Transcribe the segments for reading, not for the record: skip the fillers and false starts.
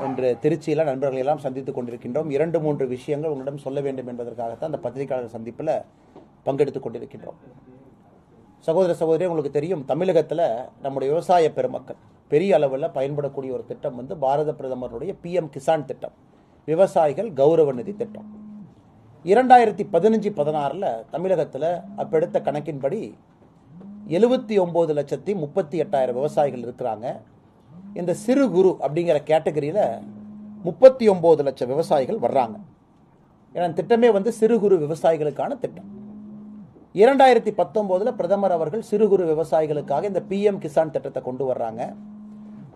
என்று திருச்சியில் நண்பர்கள் எல்லாம் சந்தித்துக் கொண்டிருக்கின்றோம். 2-3 விஷயங்கள் உங்களிடம் சொல்ல வேண்டும் என்பதற்காகத்தான் அந்த பத்திரிகையாளர் சந்திப்பில் பங்கெடுத்துக் கொண்டிருக்கின்றோம். சகோதர சகோதரி, உங்களுக்கு தெரியும், தமிழகத்தில் நம்முடைய விவசாய பெருமக்கள் பெரிய அளவில் பயன்படக்கூடிய ஒரு திட்டம் பாரத பிரதமருடைய PM கிசான் திட்டம், விவசாயிகள் கௌரவ நிதி திட்டம். 2015-16 தமிழகத்தில் அப்போ எடுத்த கணக்கின்படி 79,38,000 விவசாயிகள் இருக்கிறாங்க. இந்த சிறு குறு அப்படிங்கிற கேட்டகரியில் 39 லட்சம் விவசாயிகள் வர்றாங்க. ஏன்னா திட்டமே சிறு குறு விவசாயிகளுக்கான திட்டம். 2019 பிரதமர் அவர்கள் சிறு குறு விவசாயிகளுக்காக இந்த PM கிசான் திட்டத்தை கொண்டு வர்றாங்க.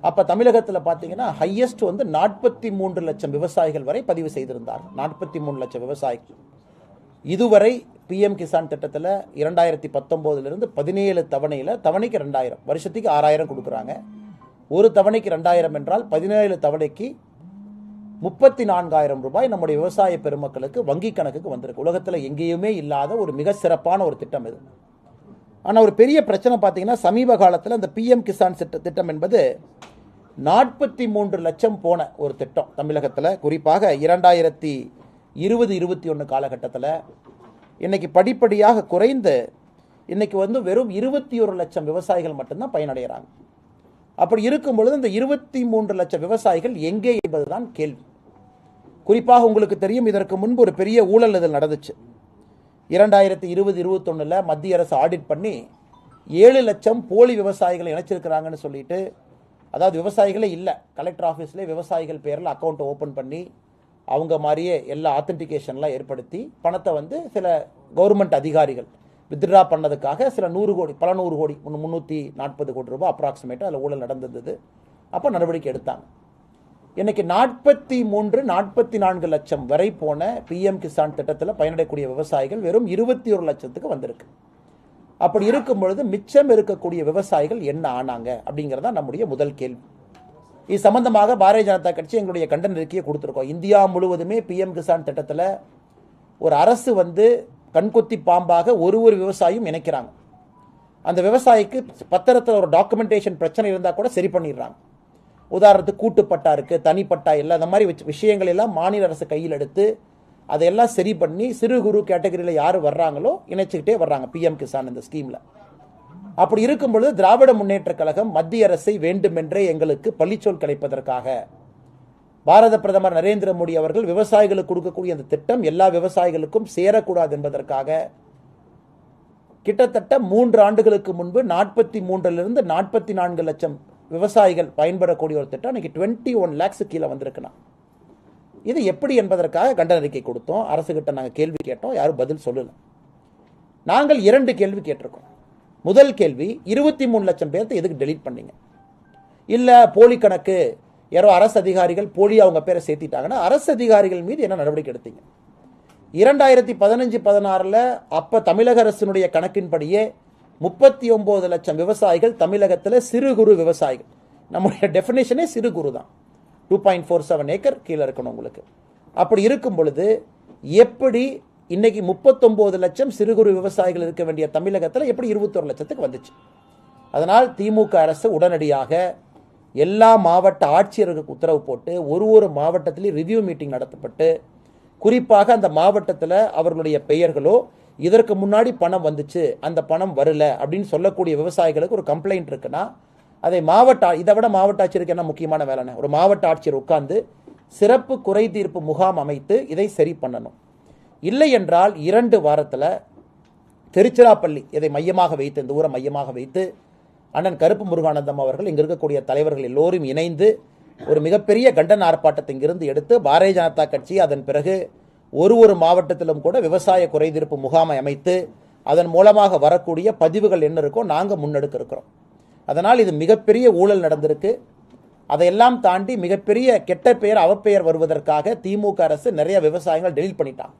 அப்போ தமிழகத்தில் பார்த்தீங்கன்னா ஹையஸ்ட் 43 லட்சம் விவசாயிகள் வரை பதிவு செய்திருந்தார். 43 லட்சம் விவசாயிகள் இதுவரை PM கிசான் திட்டத்தில் 2019 17 தவணையில் தவணைக்கு 2,000, வருஷத்துக்கு 6,000 கொடுக்குறாங்க. ஒரு தவணைக்கு 2,000 என்றால் 17 தவணைக்கு 34,000 ரூபாய் நம்முடைய விவசாய பெருமக்களுக்கு வங்கி கணக்குக்கு வந்திருக்கு. உலகத்தில் எங்கேயுமே இல்லாத ஒரு மிக சிறப்பான ஒரு திட்டம் இது. ஆனால் ஒரு பெரிய பிரச்சனை பார்த்தீங்கன்னா, சமீப காலத்தில் அந்த PM கிசான் திட்டம் என்பது 43 லட்சம் போன ஒரு திட்டம் தமிழகத்தில். குறிப்பாக 2020-21 காலகட்டத்தில் இன்னைக்கு படிப்படியாக குறைந்து இன்னைக்கு வெறும் 21 லட்சம் விவசாயிகள் மட்டும்தான் பயனடைகிறாங்க. அப்படி இருக்கும் பொழுது இந்த 23 லட்சம் விவசாயிகள் எங்கே என்பதுதான் கேள்வி. குறிப்பாக உங்களுக்கு தெரியும், இதற்கு முன்பு ஒரு பெரிய ஊழல் இதில் நடந்துச்சு. 2020-21 மத்திய அரசு ஆடிட் பண்ணி 7 லட்சம் போலி விவசாயிகளை இணைச்சிருக்கிறாங்கன்னு சொல்லிட்டு, அதாவது விவசாயிகளே இல்லை, கலெக்டர் ஆஃபீஸ்லேயே விவசாயிகள் பேரில் அக்கௌண்ட் ஓப்பன் பண்ணி அவங்க மாதிரியே எல்லா ஆத்தென்டிகேஷன்லாம் ஏற்படுத்தி பணத்தை சில கவர்மெண்ட் அதிகாரிகள் வித்ட்ரா பண்ணதுக்காக சில 100 கோடி, பல 100 கோடி, 340 கோடி ரூபாய் அப்ராக்சிமேட்டாக அதில் ஊழல் நடந்தது. அப்போ நடவடிக்கை எடுத்தாங்க. இன்னைக்கு 43-44 லட்சம் வரை போன PM கிசான் திட்டத்தில் பயனடையக்கூடிய விவசாயிகள் வெறும் 21 லட்சத்துக்கு வந்திருக்கு. அப்படி இருக்கும் பொழுது மிச்சம் இருக்கக்கூடிய விவசாயிகள் என்ன ஆனாங்க அப்படிங்கிறதா நம்முடைய முதல் கேள்வி. இது சம்பந்தமாக பாரதிய ஜனதா கட்சி எங்களுடைய கண்டன அறிக்கையை கொடுத்துருக்கோம். இந்தியா முழுவதுமே PM கிசான் திட்டத்தில் ஒரு அரசு கண்கொத்தி பாம்பாக ஒரு விவசாயியும் இணைக்கிறாங்க. அந்த விவசாயிக்கு பத்திரத்தில் ஒரு டாக்குமெண்டேஷன் பிரச்சனை இருந்தால் கூட சரி பண்ணிடுறாங்க. உதாரணத்துக்கு கூட்டுப்பட்டா இருக்கு, தனிப்பட்டா இல்லை, அந்த மாதிரி விஷயங்கள் எல்லாம் மாநில அரசு கையில் எடுத்து அதையெல்லாம் சரி பண்ணி சிறு குறு கேட்டகரியில் யார் வர்றாங்களோ இணைச்சிக்கிட்டே வர்றாங்க PM கிசான் இந்த ஸ்கீமில். அப்படி இருக்கும் பொழுது திராவிட முன்னேற்ற கழகம் மத்திய அரசை வேண்டுமென்றே எங்களுக்கு பழிச்சொல் கிடைப்பதற்காக பாரத பிரதமர் நரேந்திர மோடி அவர்கள் விவசாயிகளுக்கு கொடுக்கக்கூடிய அந்த திட்டம் எல்லா விவசாயிகளுக்கும் சேரக்கூடாது என்பதற்காக கிட்டத்தட்ட 3 ஆண்டுகளுக்கு முன்பு 43 - 44 லட்சம் விவசாயிகள் பயன்படக்கூடிய ஒரு திட்டம் இன்னைக்கு 21 lakhs கீழே வந்திருக்குன்னா இது எப்படி என்பதற்காக கண்டன அறிக்கை கொடுத்தோம். அரசுகிட்ட நாங்கள் கேள்வி கேட்டோம், யாரும் பதில் சொல்லல. நாங்கள் 2 கேள்வி கேட்டிருக்கோம். முதல் கேள்வி, 23 லட்சம் பேர்த்தை எதுக்கு டெலீட் பண்ணீங்க? இல்லை போலி கணக்கு, யாரோ அரசு அதிகாரிகள் போலி அவங்க பேரை சேர்த்திட்டாங்கன்னா அரசு அதிகாரிகள் மீது என்ன நடவடிக்கை எடுத்தீங்க? 2015-16 அப்போ தமிழக அரசினுடைய கணக்கின்படியே 39 லட்சம் விவசாயிகள் தமிழகத்தில் சிறு குறு விவசாயிகள். நம்முடைய டெஃபினேஷனே சிறு குறு தான். 2.47 ஏக்கர் கீழே இருக்கணும் உங்களுக்கு. அப்படி இருக்கும் பொழுது எப்படி இன்னைக்கு 39 லட்சம் சிறு குறு விவசாயிகள் இருக்க வேண்டிய தமிழகத்தில் எப்படி 21 லட்சத்துக்கு வந்துச்சு? அதனால் திமுக அரசு உடனடியாக எல்லா மாவட்ட ஆட்சியர்களுக்கு உத்தரவு போட்டு ஒரு மாவட்டத்திலேயே ரிவ்யூ மீட்டிங் நடத்தப்பட்டு, குறிப்பாக அந்த மாவட்டத்தில் அவர்களுடைய பெயர்களோ இதற்கு முன்னாடி பணம் வந்துச்சு அந்த பணம் வரல அப்படின்னு சொல்லக்கூடிய விவசாயிகளுக்கு ஒரு கம்ப்ளைண்ட் இருக்குன்னா அதை இதை விட மாவட்ட ஆட்சியருக்கு என்ன முக்கியமான வேலைன்னு ஒரு மாவட்ட ஆட்சியர் உட்கார்ந்து சிறப்பு குறை தீர்ப்பு முகாம் அமைத்து இதை சரி பண்ணணும். இல்லை என்றால் 2 வாரத்தில் திருச்சிராப்பள்ளி இதை மையமாக வைத்து, இந்த ஊரை மையமாக வைத்து அண்ணன் கருப்பு முருகானந்தம் அவர்கள் இங்கே இருக்கக்கூடிய தலைவர்கள் எல்லோரும் இணைந்து ஒரு மிகப்பெரிய கண்டன ஆர்ப்பாட்டத்தை இங்கிருந்து எடுத்து பாரதிய ஜனதா கட்சி அதன் பிறகு ஒரு மாவட்டத்திலும் கூட விவசாய குறைதீர்ப்பு முகாமை அமைத்து அதன் மூலமாக வரக்கூடிய பதிவுகள் என்ன இருக்கோ நாங்கள் முன்னெடுக்க இருக்கிறோம். அதனால் இது மிகப்பெரிய ஊழல் நடந்திருக்கு. அதையெல்லாம் தாண்டி மிகப்பெரிய கெட்ட பெயர் அவப்பெயர் வருவதற்காக திமுக அரசு நிறைய விவசாயிகள் டெலீட் பண்ணிட்டாங்க.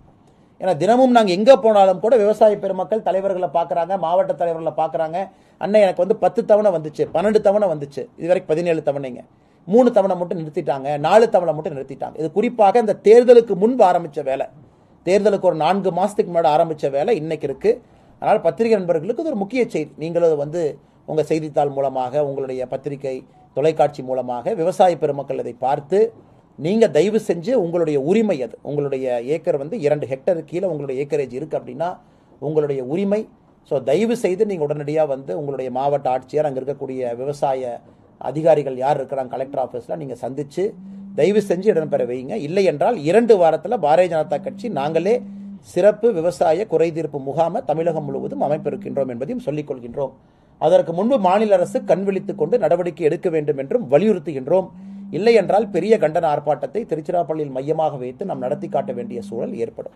ஏன்னா தினமும் நாங்கள் எங்கே போனாலும் கூட விவசாய பெருமக்கள் தலைவர்களை பார்க்குறாங்க, மாவட்ட தலைவர்களை பார்க்குறாங்க. அண்ணன் எனக்கு 10 தவணை வந்துச்சு, 12 தவணை வந்துச்சு, இதுவரைக்கும் 17 தவணைங்க, 3 தவணை மட்டும் நிறுத்திட்டாங்க, 4 தவணை மட்டும் நிறுத்திட்டாங்க. இது குறிப்பாக இந்த தேர்தலுக்கு முன்பு ஆரம்பித்த வேலை, தேர்தலுக்கு ஒரு 4 மாதத்துக்கு முன்னாடி ஆரம்பித்த வேலை இன்னைக்கு இருக்குது. அதனால் பத்திரிகை நண்பர்களுக்கு இது ஒரு முக்கிய செய்தி. நீங்களும் உங்கள் செய்தித்தாள் மூலமாக, உங்களுடைய பத்திரிகை தொலைக்காட்சி மூலமாக விவசாய பெருமக்கள் இதை பார்த்து நீங்கள் தயவு செஞ்சு உங்களுடைய உரிமை, அது உங்களுடைய ஏக்கர் வந்து 2 ஹெக்டர் கீழே உங்களுடைய ஏக்கரேஜ் இருக்குது அப்படின்னா உங்களுடைய உரிமை. ஸோ தயவு செய்து நீங்கள் உடனடியாக வந்து உங்களுடைய மாவட்ட ஆட்சியர், அங்கே இருக்கக்கூடிய விவசாய அதிகாரிகள் யார் இருக்கிறாங்க கலெக்டர் ஆஃபீஸில் நீங்கள் சந்தித்து தயவு செஞ்சு இடம்பெற வைங்க. இல்லை என்றால் 2 வாரத்தில் பாரதிய ஜனதா கட்சி நாங்களே சிறப்பு விவசாய குறைதீர்ப்பு முகாமை தமிழகம் முழுவதும் அமைப்பிருக்கின்றோம் என்பதையும் சொல்லிக் கொள்கின்றோம். அதற்கு முன்பு மாநில அரசு கண் விழித்துக் கொண்டு நடவடிக்கை எடுக்க வேண்டும் என்றும் வலியுறுத்துகின்றோம். இல்லை என்றால் பெரிய கண்டன ஆர்ப்பாட்டத்தை திருச்சிராப்பள்ளியில் மையமாக வைத்து நாம் நடத்தி காட்ட வேண்டிய சூழல் ஏற்படும்.